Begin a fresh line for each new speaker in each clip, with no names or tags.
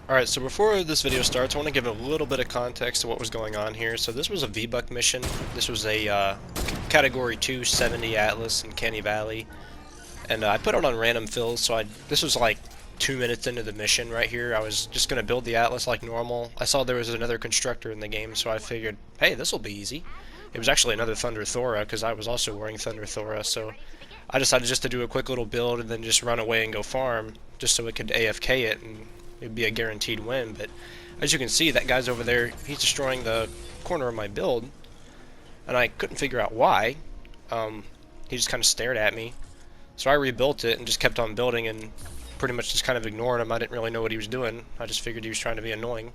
Alright, so before this video starts, I want to give a little bit of context to what was going on here. So this was a V-Buck mission. This was a Category 2 70 Atlas in Canny Valley. And I put it on random fills, so this was like 2 minutes into the mission right here. I was just going to build the Atlas like normal. I saw there was another constructor in the game, so I figured, hey, this will be easy. It was actually another Thunder Thora, because I was also wearing Thunder Thora, so I decided just to do a quick little build and then just run away and go farm, just so it could AFK it, and it'd be a guaranteed win. But as you can see, that guy's over there, he's destroying the corner of my build, and I couldn't figure out why. He just kind of stared at me. So I rebuilt it and just kept on building and pretty much just kind of ignored him. I didn't really know what he was doing. I just figured he was trying to be annoying.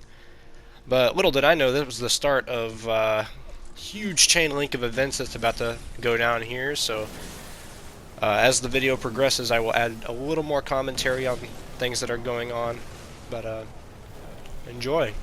But little did I know that was the start of a huge chain link of events that's about to go down here. So as the video progresses, I will add a little more commentary on things that are going on. But enjoy.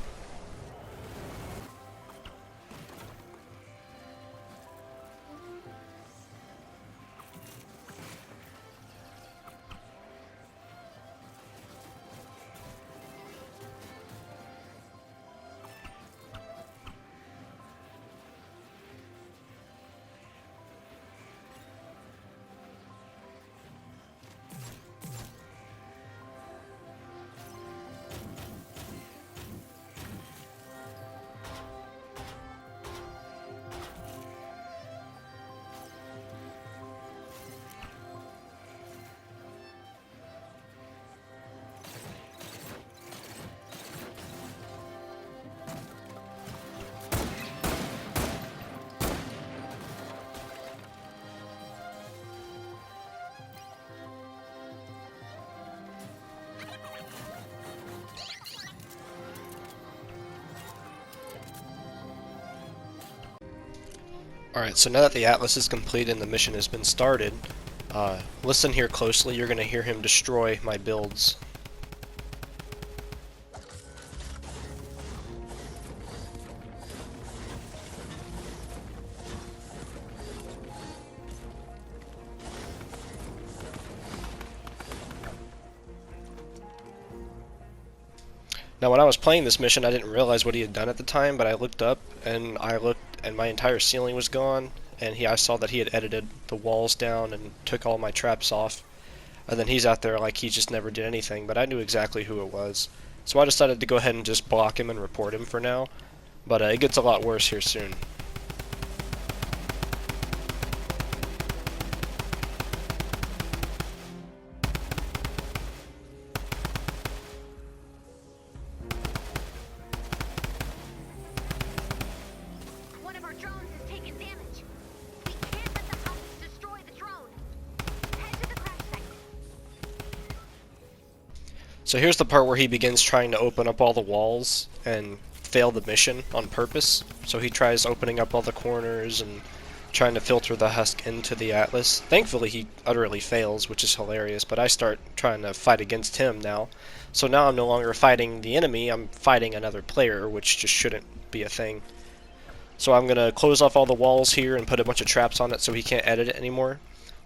Alright, so now that the Atlas is complete and the mission has been started, listen here closely. You're going to hear him destroy my builds. Now when I was playing this mission, I didn't realize what he had done at the time, but I looked up and my entire ceiling was gone, and I saw that he had edited the walls down and took all my traps off. And then he's out there like he just never did anything, but I knew exactly who it was. So I decided to go ahead and just block him and report him for now, but it gets a lot worse here soon. So here's the part where he begins trying to open up all the walls and fail the mission on purpose. So he tries opening up all the corners and trying to filter the husk into the Atlas. Thankfully he utterly fails, which is hilarious, but I start trying to fight against him now. So now I'm no longer fighting the enemy, I'm fighting another player, which just shouldn't be a thing. So I'm going to close off all the walls here and put a bunch of traps on it so he can't edit it anymore.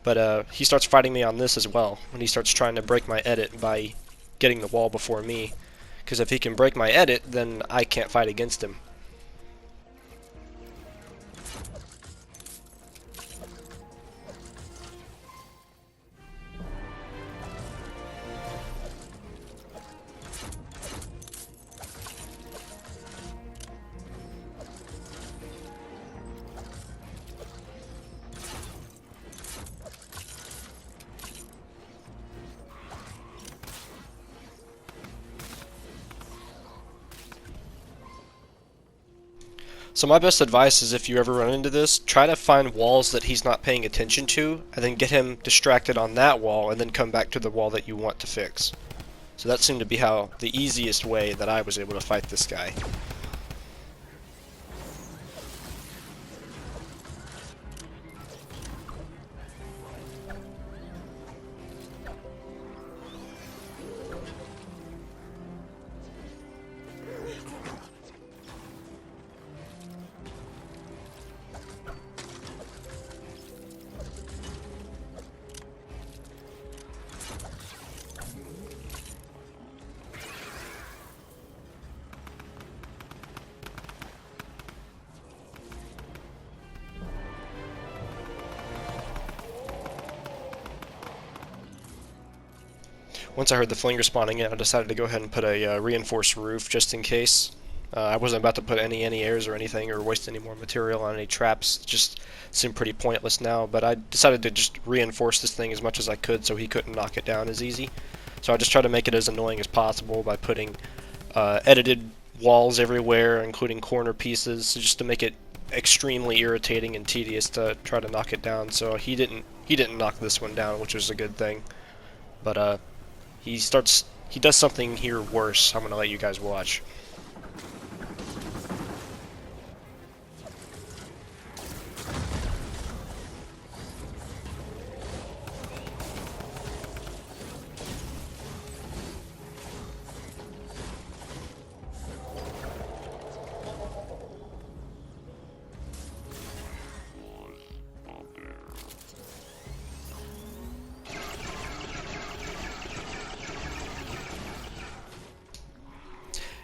But he starts fighting me on this as well, and he starts trying to break my edit by getting the wall before me, because if he can break my edit, then I can't fight against him. So my best advice is, if you ever run into this, try to find walls that he's not paying attention to, and then get him distracted on that wall, and then come back to the wall that you want to fix. So that seemed to be the easiest way that I was able to fight this guy. Once I heard the flinger spawning in, I decided to go ahead and put a reinforced roof just in case. I wasn't about to put any airs or anything or waste any more material on any traps. It just seemed pretty pointless now, but I decided to just reinforce this thing as much as I could so he couldn't knock it down as easy. So I just tried to make it as annoying as possible by putting edited walls everywhere, including corner pieces, just to make it extremely irritating and tedious to try to knock it down. So he didn't knock this one down, which was a good thing. But he does something here worse. I'm gonna let you guys watch.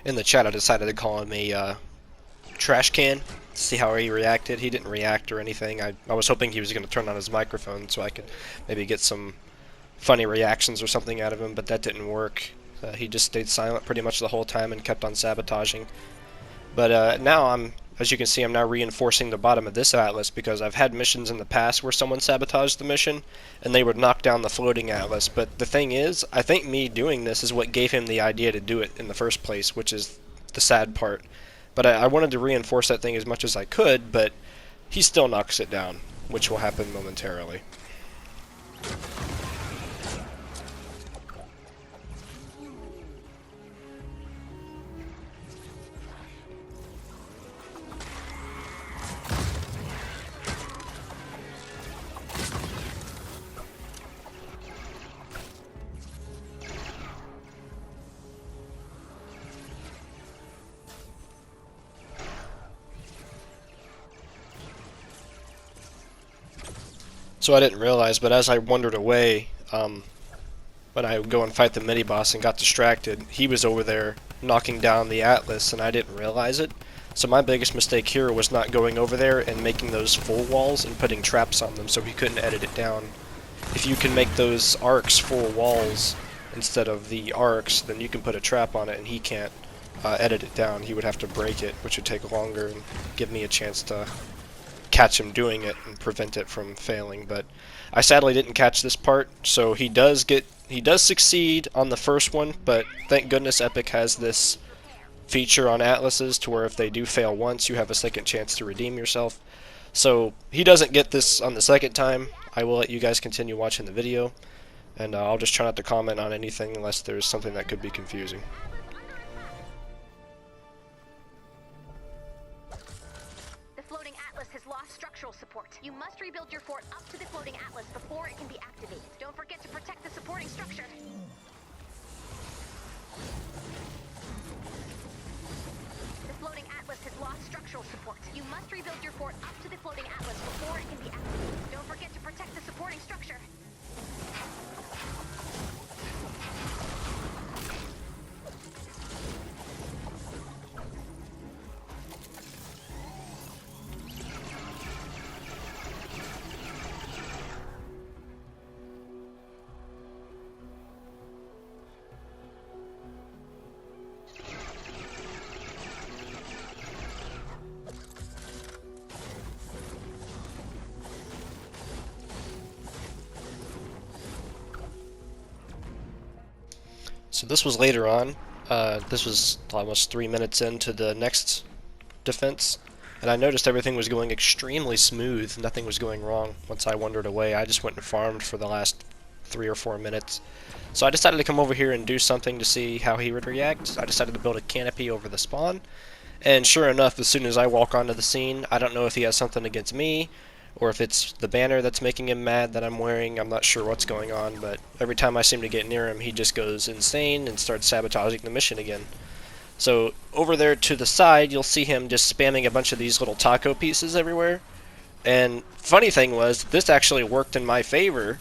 In the chat, I decided to call him a trash can, see how he reacted. He didn't react or anything. I was hoping he was going to turn on his microphone so I could maybe get some funny reactions or something out of him, but that didn't work. He just stayed silent pretty much the whole time and kept on sabotaging. But now as you can see, I'm now reinforcing the bottom of this atlas because I've had missions in the past where someone sabotaged the mission and they would knock down the floating atlas. But the thing is, I think me doing this is what gave him the idea to do it in the first place, which is the sad part. But I wanted to reinforce that thing as much as I could, but he still knocks it down, which will happen momentarily. So I didn't realize, but as I wandered away, when I would go and fight the mini-boss and got distracted, he was over there knocking down the atlas, and I didn't realize it. So my biggest mistake here was not going over there and making those full walls and putting traps on them so he couldn't edit it down. If you can make those arcs full walls instead of the arcs, then you can put a trap on it and he can't edit it down. He would have to break it, which would take longer and give me a chance to catch him doing it and prevent it from failing. But I sadly didn't catch this part, so he does succeed on the first one, but thank goodness Epic has this feature on atlases to where if they do fail once, you have a second chance to redeem yourself. So he doesn't get this on the second time. I will let you guys continue watching the video, and I'll just try not to comment on anything unless there's something that could be confusing.
Structural support. You must rebuild your fort up to the floating atlas before it can be activated. Don't forget to protect the supporting structure. The floating atlas has lost structural support. You must rebuild your fort up to the floating atlas before it can be activated. Don't forget to protect the supporting structure.
So this was later on. This was almost 3 minutes into the next defense, and I noticed everything was going extremely smooth. Nothing was going wrong once I wandered away. I just went and farmed for the last 3 or 4 minutes. So I decided to come over here and do something to see how he would react. I decided to build a canopy over the spawn, and sure enough, as soon as I walk onto the scene, I don't know if he has something against me, or if it's the banner that's making him mad that I'm wearing. I'm not sure what's going on, but every time I seem to get near him, he just goes insane and starts sabotaging the mission again. So over there to the side, you'll see him just spamming a bunch of these little taco pieces everywhere. And funny thing was, this actually worked in my favor,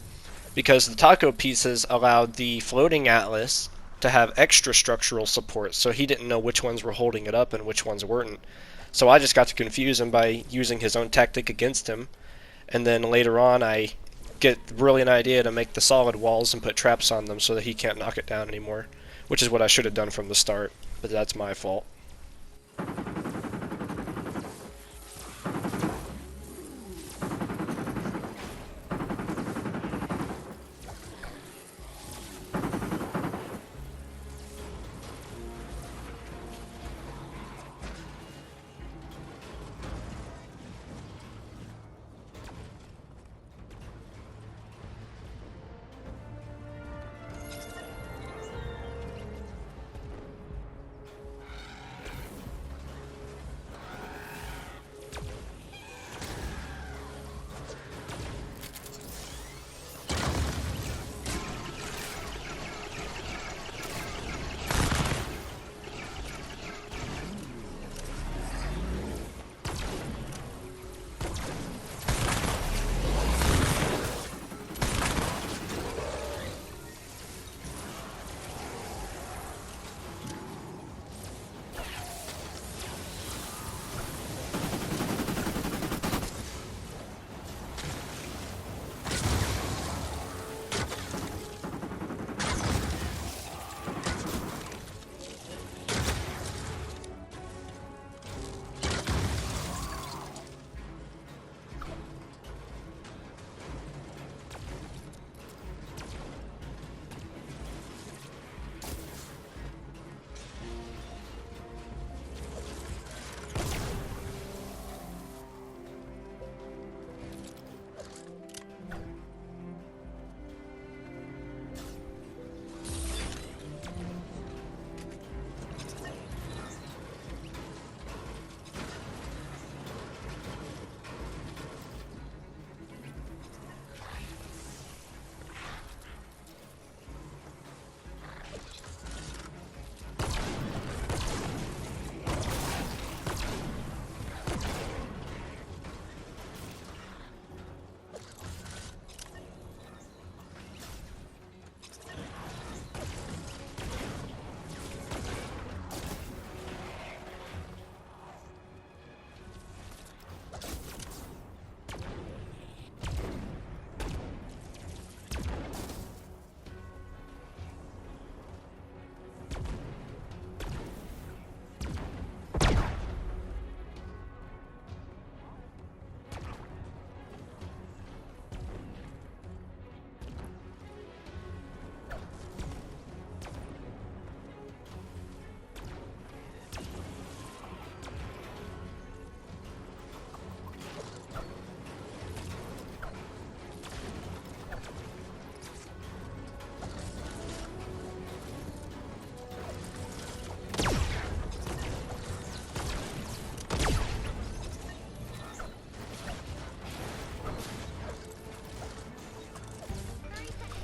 because the taco pieces allowed the floating atlas to have extra structural support, so he didn't know which ones were holding it up and which ones weren't. So I just got to confuse him by using his own tactic against him. And then later on, I get brilliant idea to make the solid walls and put traps on them so that he can't knock it down anymore, which is what I should have done from the start, but that's my fault.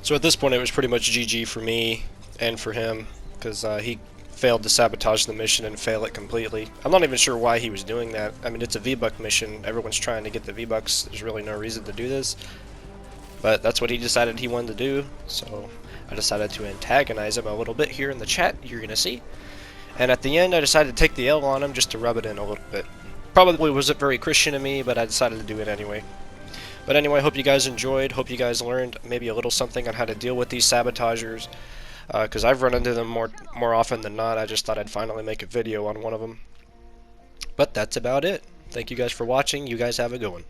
So at this point it was pretty much GG for me and for him, because he failed to sabotage the mission and fail it completely. I'm not even sure why he was doing that. I mean, it's a V-Buck mission, everyone's trying to get the V-Bucks, there's really no reason to do this. But that's what he decided he wanted to do, so I decided to antagonize him a little bit here in the chat, you're gonna see. And at the end I decided to take the L on him just to rub it in a little bit. Probably wasn't very Christian of me, but I decided to do it anyway. But anyway, hope you guys enjoyed, hope you guys learned maybe a little something on how to deal with these sabotagers, because I've run into them more often than not. I just thought I'd finally make a video on one of them. But that's about it. Thank you guys for watching, you guys have a good one.